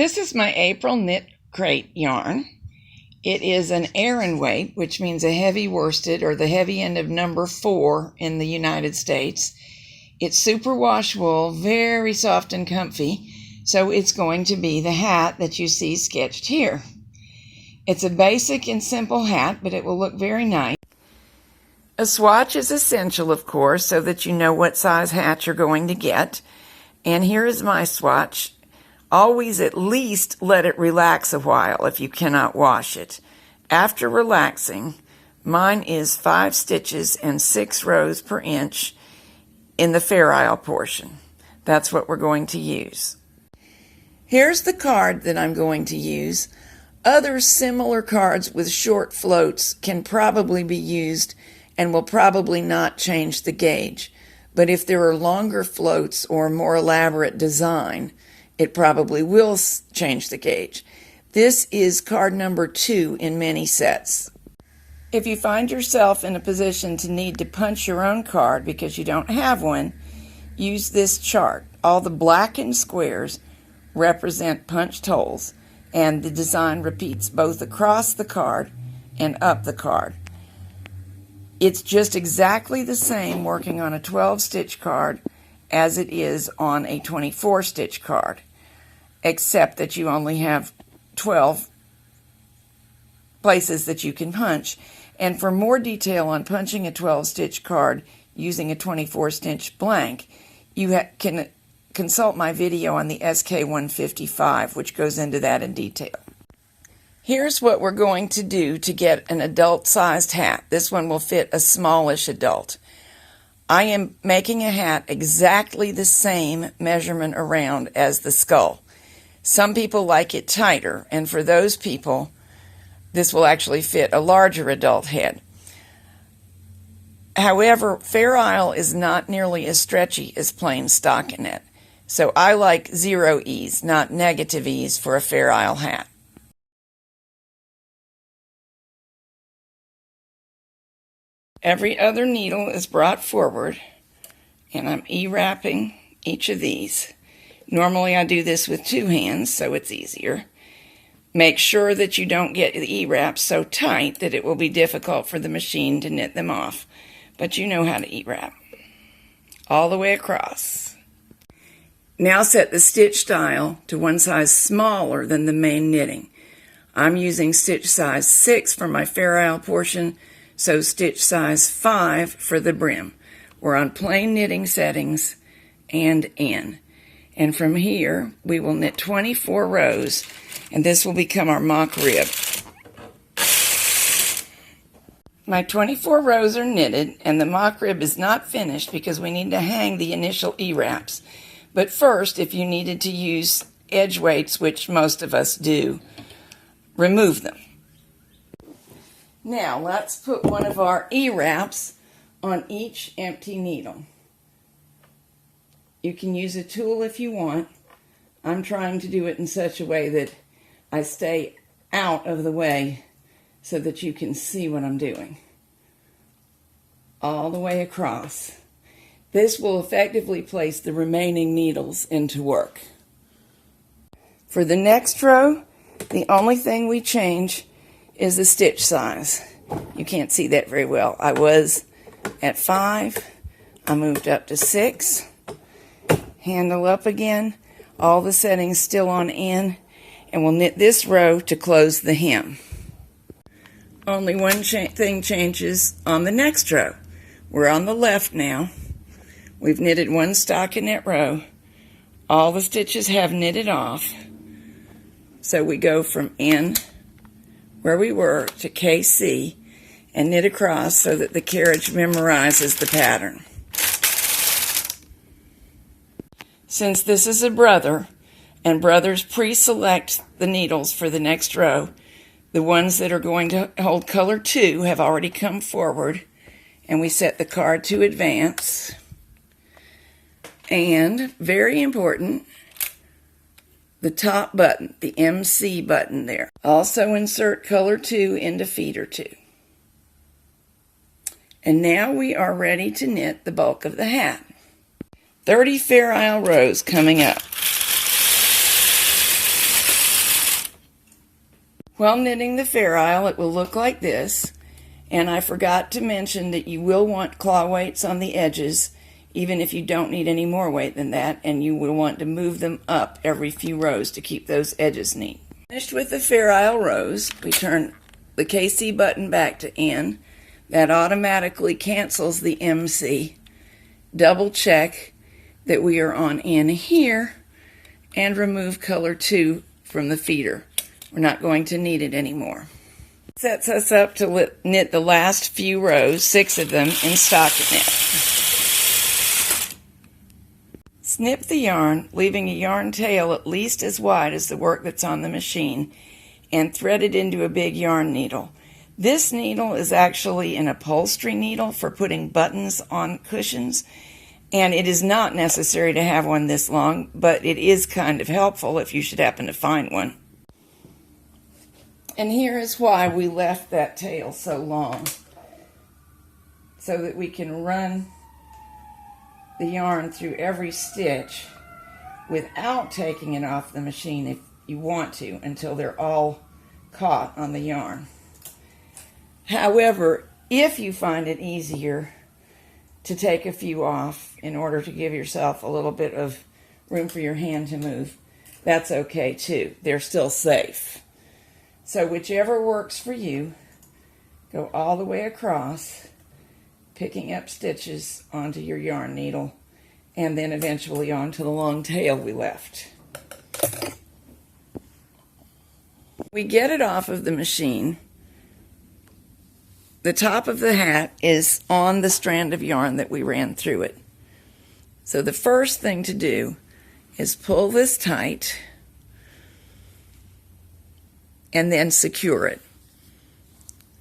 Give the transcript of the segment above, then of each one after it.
This is my April knit crate yarn. It is an Aran weight, which means a heavy worsted or the heavy end of number 4 in the United States. It's superwash wool, very soft and comfy, so it's going to be the hat that you see sketched here. It's a basic and simple hat, but it will look very nice. A swatch is essential, of course, so that you know what size hat you're going to get. And here is my swatch. Always at least let it relax a while if you cannot wash it. After relaxing, mine is 5 stitches and 6 rows per inch in the fairisle portion. That's what we're going to use. Here's the card that I'm going to use. Other similar cards with short floats can probably be used and will probably not change the gauge. But if there are longer floats or more elaborate design, it probably will change the gauge. This is card number 2 in many sets. If you find yourself in a position to need to punch your own card because you don't have one, use this chart. All the blackened squares represent punched holes, and the design repeats both across the card and up the card. It's just exactly the same working on a 12-stitch card as it is on a 24-stitch card, except that you only have 12 places that you can punch. And for more detail on punching a 12-stitch card using a 24-stitch blank, you can consult my video on the SK155, which goes into that in detail. Here's what we're going to do to get an adult-sized hat. This one will fit a smallish adult. I am making a hat exactly the same measurement around as the skull. Some people like it tighter, and for those people, this will actually fit a larger adult head. However, fairisle is not nearly as stretchy as plain stockinette, so I like 0 ease, not negative ease, for a fairisle hat. Every other needle is brought forward, and I'm E-wrapping each of these. Normally I do this with 2 hands, so it's easier. Make sure that you don't get the E-wraps so tight that it will be difficult for the machine to knit them off. But you know how to E-wrap. All the way across. Now set the stitch style to one size smaller than the main knitting. I'm using stitch size 6 for my fairisle portion, so stitch size 5 for the brim. We're on plain knitting settings and N. And from here, we will knit 24 rows, and this will become our mock rib. My 24 rows are knitted, and the mock rib is not finished because we need to hang the initial E-wraps. But first, if you needed to use edge weights, which most of us do, remove them. Now, let's put one of our E-wraps on each empty needle. You can use a tool if you want. I'm trying to do it in such a way that I stay out of the way so that you can see what I'm doing. All the way across. This will effectively place the remaining needles into work. For the next row, the only thing we change is the stitch size. You can't see that very well. I was at 5. I moved up to 6. Handle up again, all the settings still on N, and we'll knit this row to close the hem. Only one thing changes on the next row. We're on the left now. We've knitted 1 stockinette row. All the stitches have knitted off. So we go from N, where we were, to KC, and knit across so that the carriage memorizes the pattern. Since this is a brother, and brothers pre-select the needles for the next row, the ones that are going to hold color 2 have already come forward, and we set the card to advance. And, very important, the top button, the MC button there. Also insert color 2 into feeder 2. And now we are ready to knit the bulk of the hat. 30 fairisle rows coming up. While knitting the fairisle, it will look like this. And I forgot to mention that you will want claw weights on the edges, even if you don't need any more weight than that, and you will want to move them up every few rows to keep those edges neat. Finished with the fairisle rows, we turn the KC button back to N. That automatically cancels the MC. Double check that we are on N here, and remove color 2 from the feeder. We're not going to need it anymore. Sets us up to knit the last few rows, 6 of them, in stockinette. Snip the yarn, leaving a yarn tail at least as wide as the work that's on the machine, and thread it into a big yarn needle. This needle is actually an upholstery needle for putting buttons on cushions, and it is not necessary to have one this long, but it is kind of helpful if you should happen to find one. And here is why we left that tail so long, so that we can run the yarn through every stitch without taking it off the machine if you want to, until they're all caught on the yarn. However, if you find it easier to take a few off in order to give yourself a little bit of room for your hand to move, that's okay too. They're still safe. So whichever works for you, go all the way across, picking up stitches onto your yarn needle, and then eventually onto the long tail we left. We get it off of the machine. The top of the hat is on the strand of yarn that we ran through it. So the first thing to do is pull this tight and then secure it.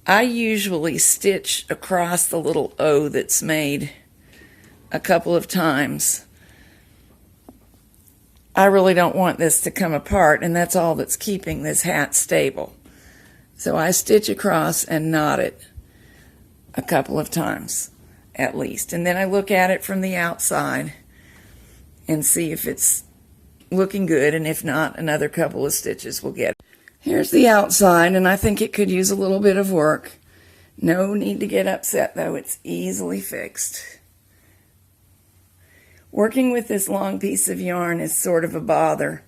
I usually stitch across the little O that's made a couple of times. I really don't want this to come apart, and that's all that's keeping this hat stable. So I stitch across and knot it a couple of times at least, and then I look at it from the outside and see if it's looking good, and if not, another couple of stitches will get it. Here's the outside, and I think it could use a little bit of work. No need to get upset though, it's easily fixed. Working with this long piece of yarn is sort of a bother.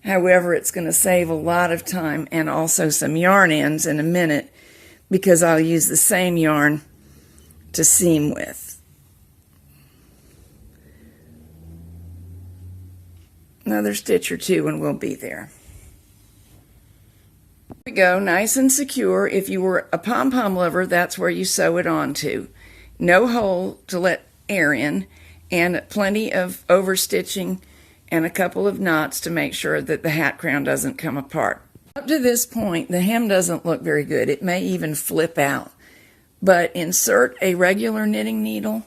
However, it's going to save a lot of time and also some yarn ends in a minute, because I'll use the same yarn to seam with. Another stitch or two and we'll be there. There we go, nice and secure. If you were a pom-pom lover, that's where you sew it onto. No hole to let air in, and plenty of overstitching and a couple of knots to make sure that the hat crown doesn't come apart. Up to this point, the hem doesn't look very good. It may even flip out. But insert a regular knitting needle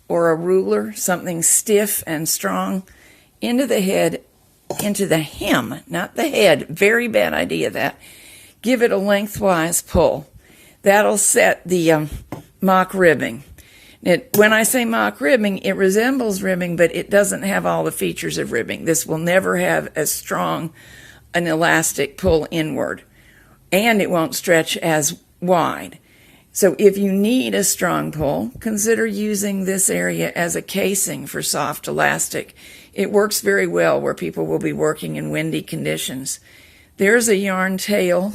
or a ruler, something stiff and strong, into the hem, not the head. Very bad idea, that. Give it a lengthwise pull. That'll set the mock ribbing. When I say mock ribbing, it resembles ribbing, but it doesn't have all the features of ribbing. This will never have as strong an elastic pull inward, and it won't stretch as wide. So if you need a strong pull, consider using this area as a casing for soft elastic. It works very well where people will be working in windy conditions. There's a yarn tail.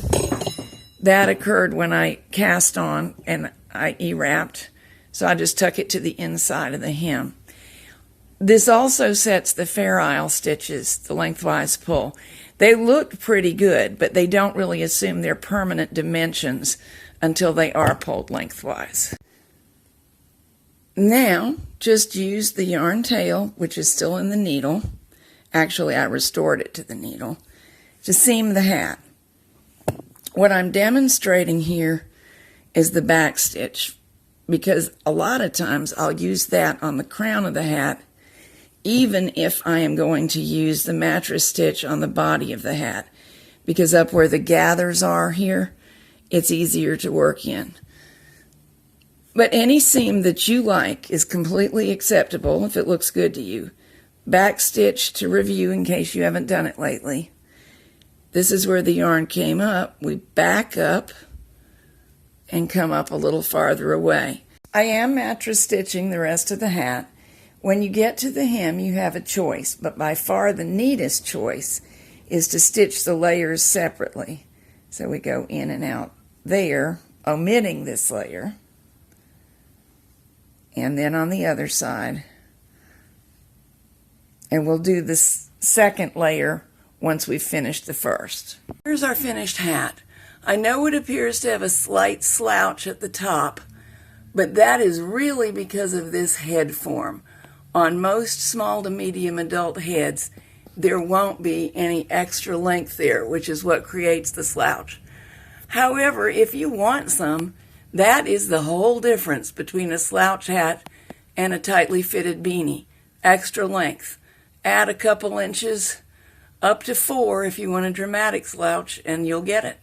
That occurred when I cast on and I E-wrapped, so I just tuck it to the inside of the hem. This also sets the fairisle stitches, the lengthwise pull. They look pretty good, but they don't really assume their permanent dimensions until they are pulled lengthwise. Now, just use the yarn tail, which is still in the needle. Actually, I restored it to the needle, to seam the hat. What I'm demonstrating here is the back stitch, because a lot of times I'll use that on the crown of the hat, even if I am going to use the mattress stitch on the body of the hat, because up where the gathers are here, it's easier to work in. But any seam that you like is completely acceptable if it looks good to you. Back stitch to review in case you haven't done it lately. This is where the yarn came up. We back up and come up a little farther away. I am mattress stitching the rest of the hat. When you get to the hem, you have a choice, but by far the neatest choice is to stitch the layers separately. So we go in and out there, omitting this layer, and then on the other side. And we'll do this second layer once we've finished the first. Here's our finished hat. I know it appears to have a slight slouch at the top, but that is really because of this head form. On most small to medium adult heads, there won't be any extra length there, which is what creates the slouch. However, if you want some, that is the whole difference between a slouch hat and a tightly fitted beanie. Extra length. Add a couple inches, up to 4 if you want a dramatic slouch, and you'll get it.